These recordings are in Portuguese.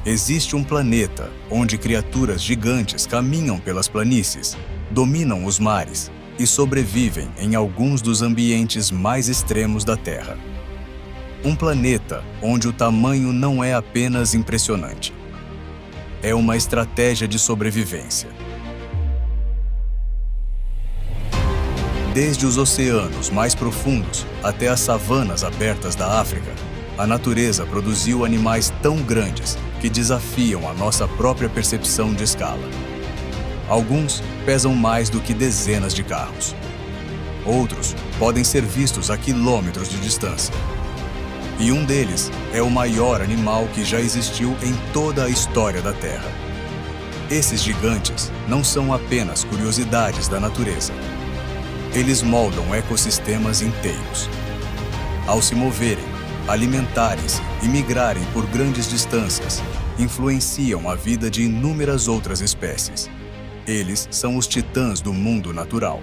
Existe um planeta onde criaturas gigantes caminham pelas planícies, dominam os mares e sobrevivem em alguns dos ambientes mais extremos da Terra. Um planeta onde o tamanho não é apenas impressionante. É uma estratégia de sobrevivência. Desde os oceanos mais profundos até as savanas abertas da África, a natureza produziu animais tão grandes que desafiam a nossa própria percepção de escala. Alguns pesam mais do que dezenas de carros. Outros podem ser vistos a quilômetros de distância. E um deles é o maior animal que já existiu em toda a história da Terra. Esses gigantes não são apenas curiosidades da natureza. Eles moldam ecossistemas inteiros. Ao se moverem, alimentarem-se e migrarem por grandes distâncias, influenciam a vida de inúmeras outras espécies. Eles são os titãs do mundo natural.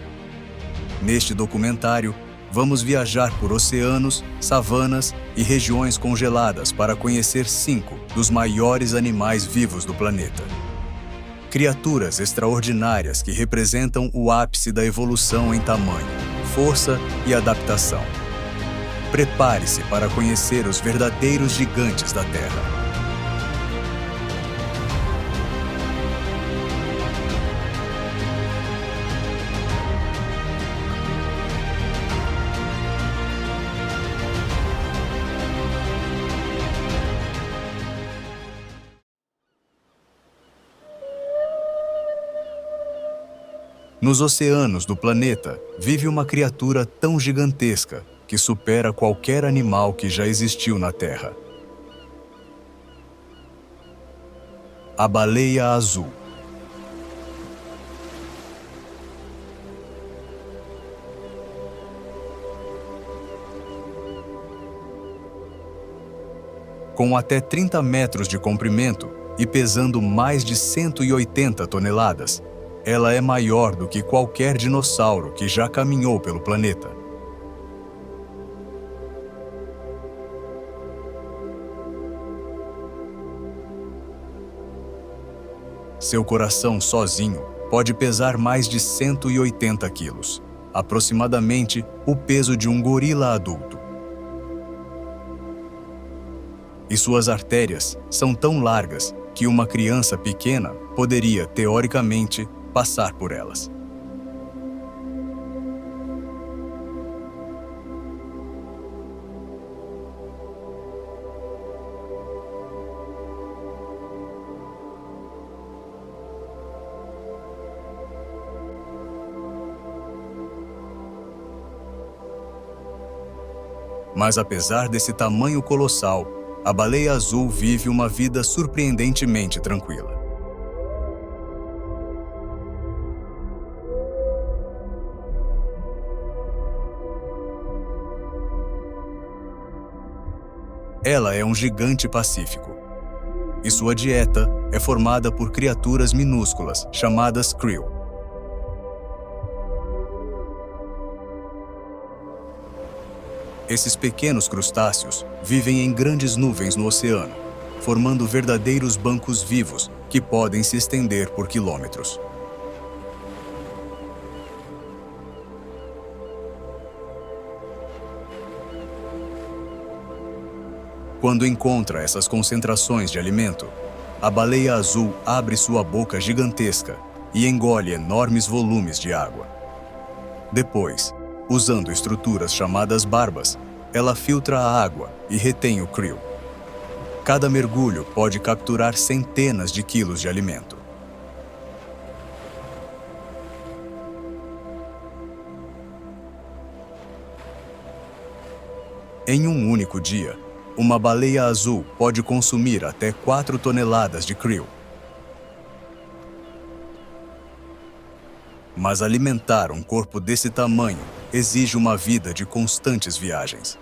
Neste documentário, vamos viajar por oceanos, savanas e regiões congeladas para conhecer 5 dos maiores animais vivos do planeta. Criaturas extraordinárias que representam o ápice da evolução em tamanho, força e adaptação. Prepare-se para conhecer os verdadeiros gigantes da Terra. Nos oceanos do planeta, vive uma criatura tão gigantesca que supera qualquer animal que já existiu na Terra. A baleia azul. Com até 30 metros de comprimento e pesando mais de 180 toneladas, ela é maior do que qualquer dinossauro que já caminhou pelo planeta. Seu coração sozinho pode pesar mais de 180 quilos, aproximadamente o peso de um gorila adulto. E suas artérias são tão largas que uma criança pequena poderia, teoricamente, passar por elas. Mas apesar desse tamanho colossal, a baleia azul vive uma vida surpreendentemente tranquila. Ela é um gigante pacífico, e sua dieta é formada por criaturas minúsculas chamadas krill. Esses pequenos crustáceos vivem em grandes nuvens no oceano, formando verdadeiros bancos vivos que podem se estender por quilômetros. Quando encontra essas concentrações de alimento, a baleia azul abre sua boca gigantesca e engole enormes volumes de água. Depois, usando estruturas chamadas barbas, ela filtra a água e retém o krill. Cada mergulho pode capturar centenas de quilos de alimento. Em um único dia, uma baleia azul pode consumir até 4 toneladas de krill. Mas alimentar um corpo desse tamanho exige uma vida de constantes viagens.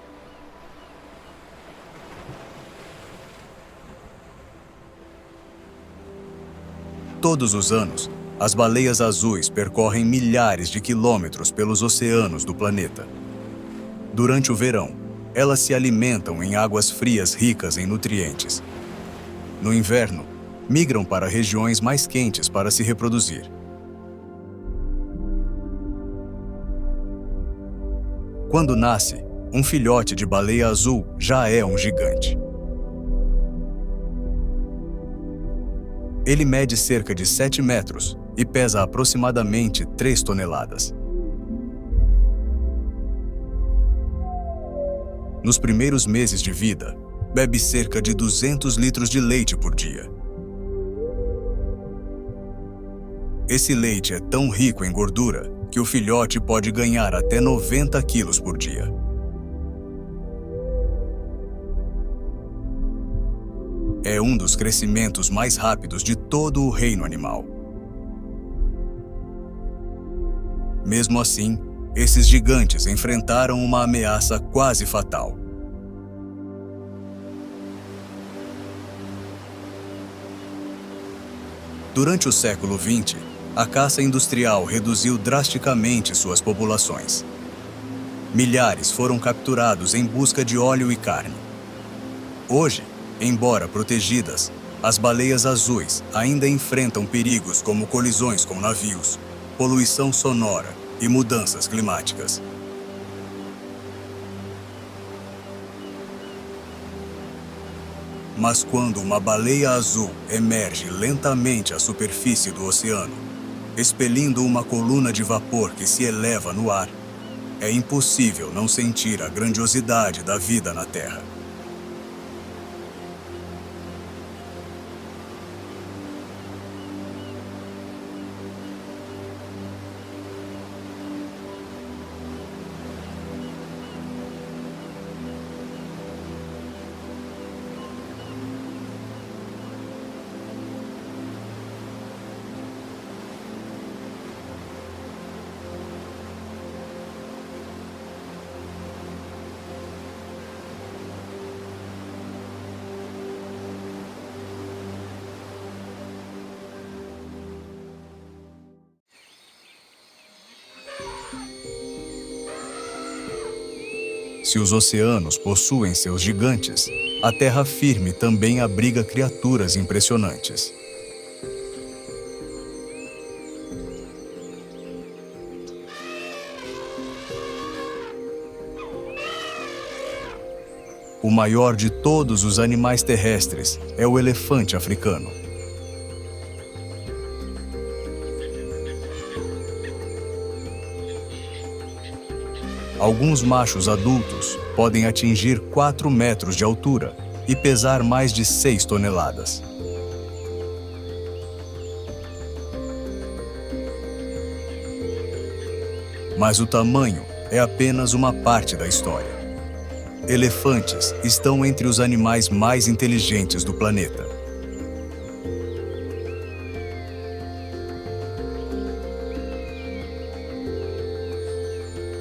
Todos os anos, as baleias azuis percorrem milhares de quilômetros pelos oceanos do planeta. Durante o verão, elas se alimentam em águas frias ricas em nutrientes. No inverno, migram para regiões mais quentes para se reproduzir. Quando nasce, um filhote de baleia azul já é um gigante. Ele mede cerca de 7 metros e pesa aproximadamente 3 toneladas. Nos primeiros meses de vida, bebe cerca de 200 litros de leite por dia. Esse leite é tão rico em gordura que o filhote pode ganhar até 90 quilos por dia. É um dos crescimentos mais rápidos de todo o reino animal. Mesmo assim, esses gigantes enfrentaram uma ameaça quase fatal. Durante o século XX, a caça industrial reduziu drasticamente suas populações. Milhares foram capturados em busca de óleo e carne. Hoje, embora protegidas, as baleias azuis ainda enfrentam perigos como colisões com navios, poluição sonora e mudanças climáticas. Mas quando uma baleia azul emerge lentamente à superfície do oceano, expelindo uma coluna de vapor que se eleva no ar, é impossível não sentir a grandiosidade da vida na Terra. Se os oceanos possuem seus gigantes, a terra firme também abriga criaturas impressionantes. O maior de todos os animais terrestres é o elefante africano. Alguns machos adultos podem atingir 4 metros de altura e pesar mais de 6 toneladas. Mas o tamanho é apenas uma parte da história. Elefantes estão entre os animais mais inteligentes do planeta.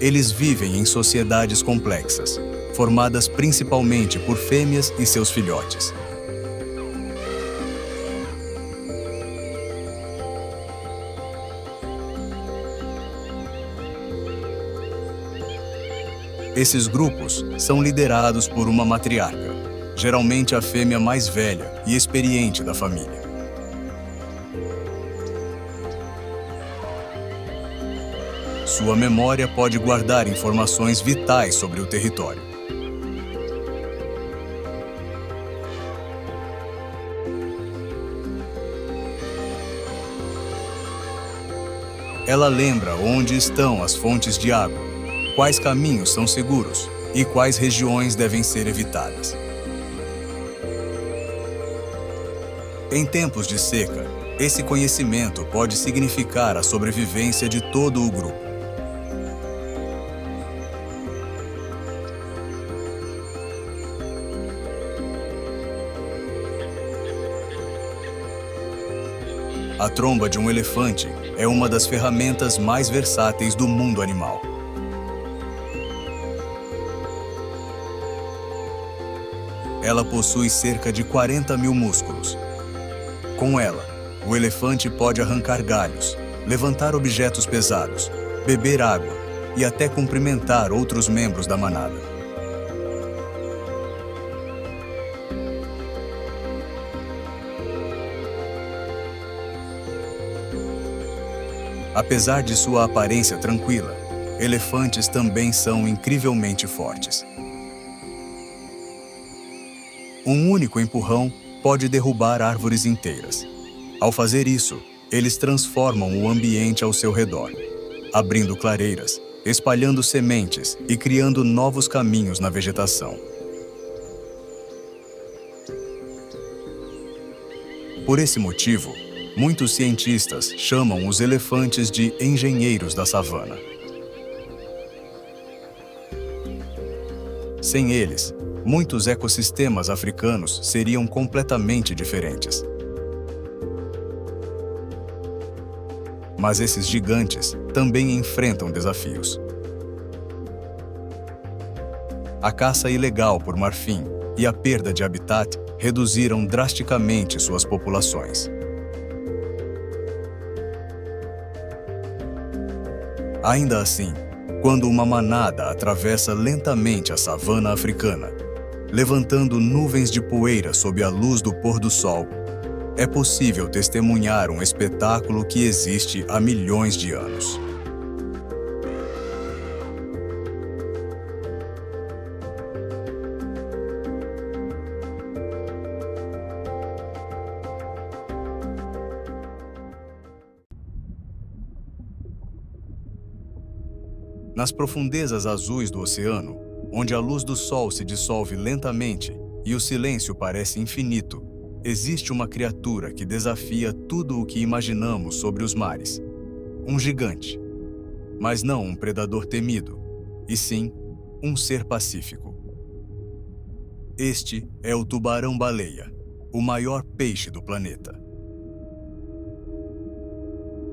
Eles vivem em sociedades complexas, formadas principalmente por fêmeas e seus filhotes. Esses grupos são liderados por uma matriarca, geralmente a fêmea mais velha e experiente da família. Sua memória pode guardar informações vitais sobre o território. Ela lembra onde estão as fontes de água, quais caminhos são seguros e quais regiões devem ser evitadas. Em tempos de seca, esse conhecimento pode significar a sobrevivência de todo o grupo. A tromba de um elefante é uma das ferramentas mais versáteis do mundo animal. Ela possui cerca de 40 mil músculos. Com ela, o elefante pode arrancar galhos, levantar objetos pesados, beber água e até cumprimentar outros membros da manada. Apesar de sua aparência tranquila, elefantes também são incrivelmente fortes. Um único empurrão pode derrubar árvores inteiras. Ao fazer isso, eles transformam o ambiente ao seu redor, abrindo clareiras, espalhando sementes e criando novos caminhos na vegetação. Por esse motivo, muitos cientistas chamam os elefantes de engenheiros da savana. Sem eles, muitos ecossistemas africanos seriam completamente diferentes. Mas esses gigantes também enfrentam desafios. A caça ilegal por marfim e a perda de habitat reduziram drasticamente suas populações. Ainda assim, quando uma manada atravessa lentamente a savana africana, levantando nuvens de poeira sob a luz do pôr do sol, é possível testemunhar um espetáculo que existe há milhões de anos. Nas profundezas azuis do oceano, onde a luz do sol se dissolve lentamente e o silêncio parece infinito, existe uma criatura que desafia tudo o que imaginamos sobre os mares. Um gigante. Mas não um predador temido, e sim um ser pacífico. Este é o tubarão-baleia, o maior peixe do planeta.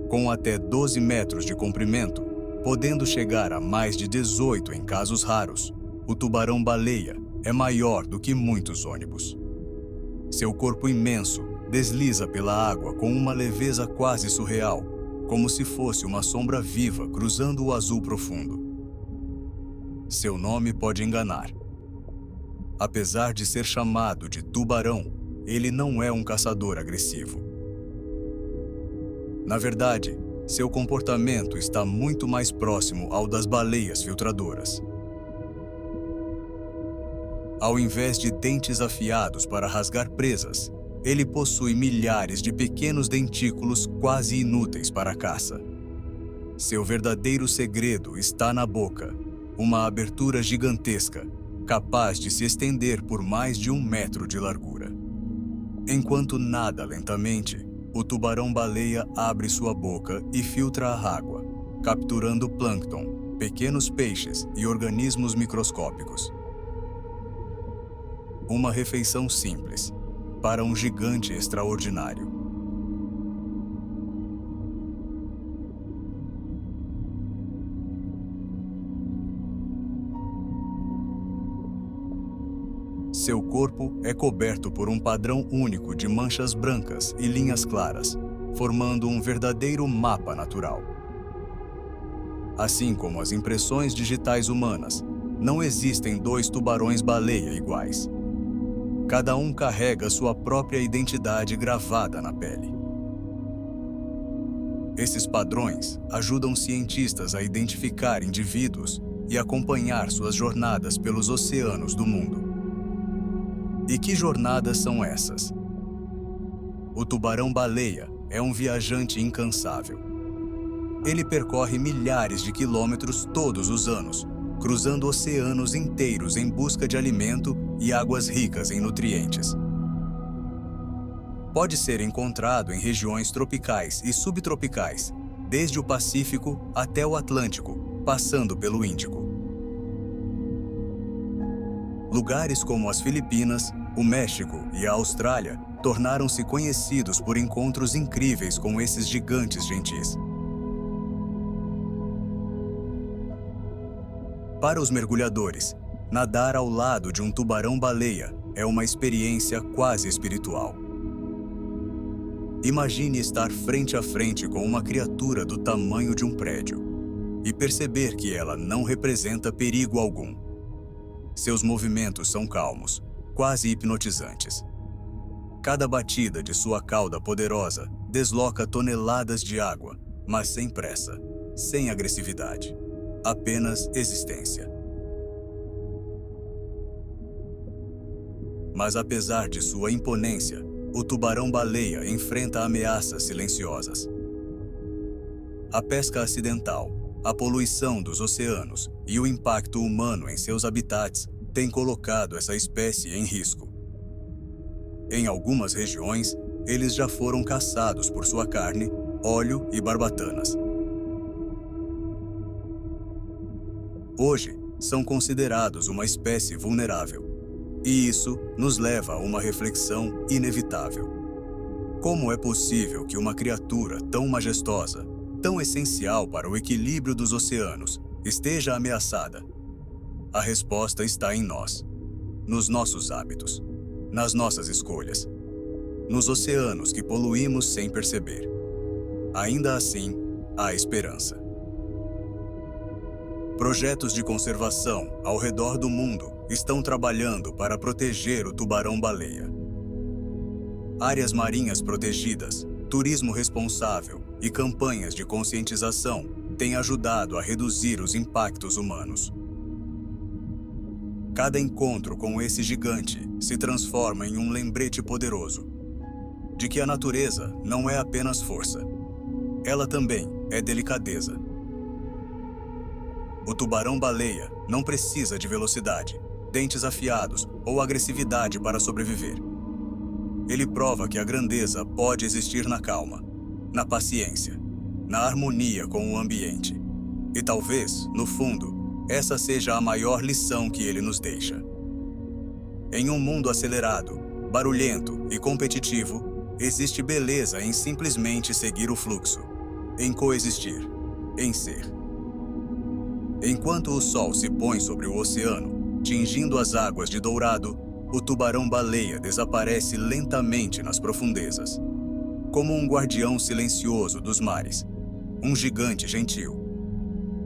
Com até 12 metros de comprimento, podendo chegar a mais de 18 em casos raros, o tubarão-baleia é maior do que muitos ônibus. Seu corpo imenso desliza pela água com uma leveza quase surreal, como se fosse uma sombra viva cruzando o azul profundo. Seu nome pode enganar. Apesar de ser chamado de tubarão, ele não é um caçador agressivo. Na verdade, seu comportamento está muito mais próximo ao das baleias filtradoras. Ao invés de dentes afiados para rasgar presas, ele possui milhares de pequenos dentículos quase inúteis para a caça. Seu verdadeiro segredo está na boca, uma abertura gigantesca, capaz de se estender por mais de 1 metro de largura. Enquanto nada lentamente, o tubarão-baleia abre sua boca e filtra a água, capturando plâncton, pequenos peixes e organismos microscópicos. Uma refeição simples, para um gigante extraordinário. Seu corpo é coberto por um padrão único de manchas brancas e linhas claras, formando um verdadeiro mapa natural. Assim como as impressões digitais humanas, não existem 2 tubarões-baleia iguais. Cada um carrega sua própria identidade gravada na pele. Esses padrões ajudam cientistas a identificar indivíduos e acompanhar suas jornadas pelos oceanos do mundo. E que jornadas são essas? O tubarão-baleia é um viajante incansável. Ele percorre milhares de quilômetros todos os anos, cruzando oceanos inteiros em busca de alimento e águas ricas em nutrientes. Pode ser encontrado em regiões tropicais e subtropicais, desde o Pacífico até o Atlântico, passando pelo Índico. Lugares como as Filipinas, o México e a Austrália tornaram-se conhecidos por encontros incríveis com esses gigantes gentis. Para os mergulhadores, nadar ao lado de um tubarão-baleia é uma experiência quase espiritual. Imagine estar frente a frente com uma criatura do tamanho de um prédio e perceber que ela não representa perigo algum. Seus movimentos são calmos, quase hipnotizantes. Cada batida de sua cauda poderosa desloca toneladas de água, mas sem pressa, sem agressividade, apenas existência. Mas apesar de sua imponência, o tubarão-baleia enfrenta ameaças silenciosas. A pesca acidental, a poluição dos oceanos e o impacto humano em seus habitats têm colocado essa espécie em risco. Em algumas regiões, eles já foram caçados por sua carne, óleo e barbatanas. Hoje, são considerados uma espécie vulnerável. E isso nos leva a uma reflexão inevitável. Como é possível que uma criatura tão majestosa, tão essencial para o equilíbrio dos oceanos, esteja ameaçada? A resposta está em nós, nos nossos hábitos, nas nossas escolhas, nos oceanos que poluímos sem perceber. Ainda assim, há esperança. Projetos de conservação ao redor do mundo estão trabalhando para proteger o tubarão-baleia. Áreas marinhas protegidas, turismo responsável e campanhas de conscientização têm ajudado a reduzir os impactos humanos. Cada encontro com esse gigante se transforma em um lembrete poderoso de que a natureza não é apenas força, ela também é delicadeza. O tubarão-baleia não precisa de velocidade, dentes afiados ou agressividade para sobreviver. Ele prova que a grandeza pode existir na calma, na paciência, na harmonia com o ambiente. E talvez, no fundo, essa seja a maior lição que ele nos deixa. Em um mundo acelerado, barulhento e competitivo, existe beleza em simplesmente seguir o fluxo, em coexistir, em ser. Enquanto o sol se põe sobre o oceano, tingindo as águas de dourado, o tubarão-baleia desaparece lentamente nas profundezas. Como um guardião silencioso dos mares, um gigante gentil,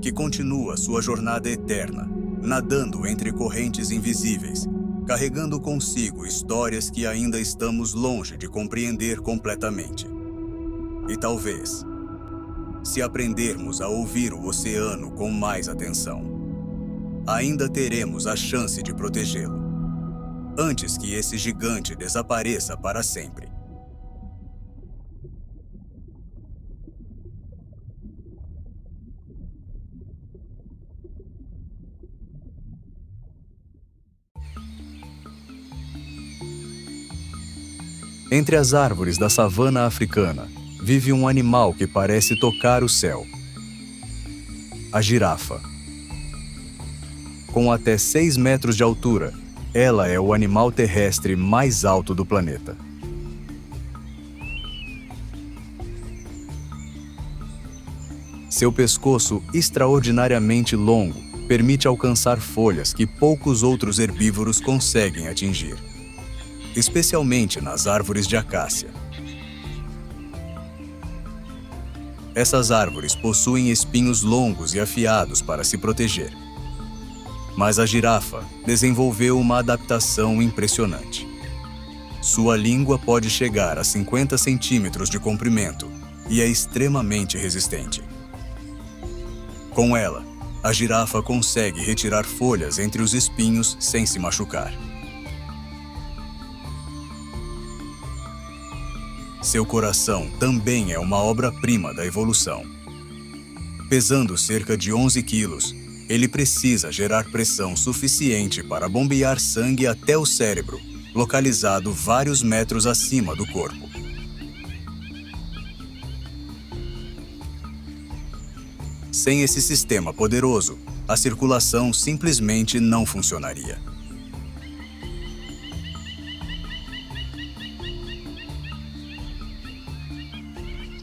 que continua sua jornada eterna, nadando entre correntes invisíveis, carregando consigo histórias que ainda estamos longe de compreender completamente. E talvez, se aprendermos a ouvir o oceano com mais atenção, ainda teremos a chance de protegê-lo, antes que esse gigante desapareça para sempre. Entre as árvores da savana africana, vive um animal que parece tocar o céu. A girafa. Com até 6 metros de altura, ela é o animal terrestre mais alto do planeta. Seu pescoço extraordinariamente longo permite alcançar folhas que poucos outros herbívoros conseguem atingir, especialmente nas árvores de acácia. Essas árvores possuem espinhos longos e afiados para se proteger. Mas a girafa desenvolveu uma adaptação impressionante. Sua língua pode chegar a 50 centímetros de comprimento e é extremamente resistente. Com ela, a girafa consegue retirar folhas entre os espinhos sem se machucar. Seu coração também é uma obra-prima da evolução. Pesando cerca de 11 quilos, ele precisa gerar pressão suficiente para bombear sangue até o cérebro, localizado vários metros acima do corpo. Sem esse sistema poderoso, a circulação simplesmente não funcionaria.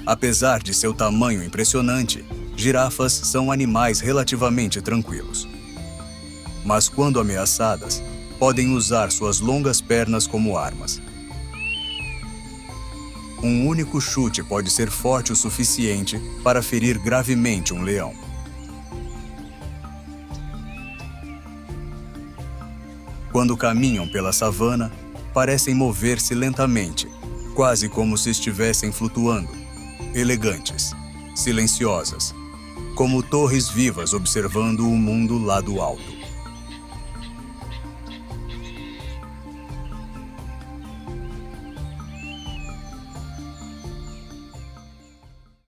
Apesar de seu tamanho impressionante, girafas são animais relativamente tranquilos. Mas quando ameaçadas, podem usar suas longas pernas como armas. Um único chute pode ser forte o suficiente para ferir gravemente um leão. Quando caminham pela savana, parecem mover-se lentamente, quase como se estivessem flutuando, elegantes, silenciosas, como torres vivas observando o mundo lá do alto.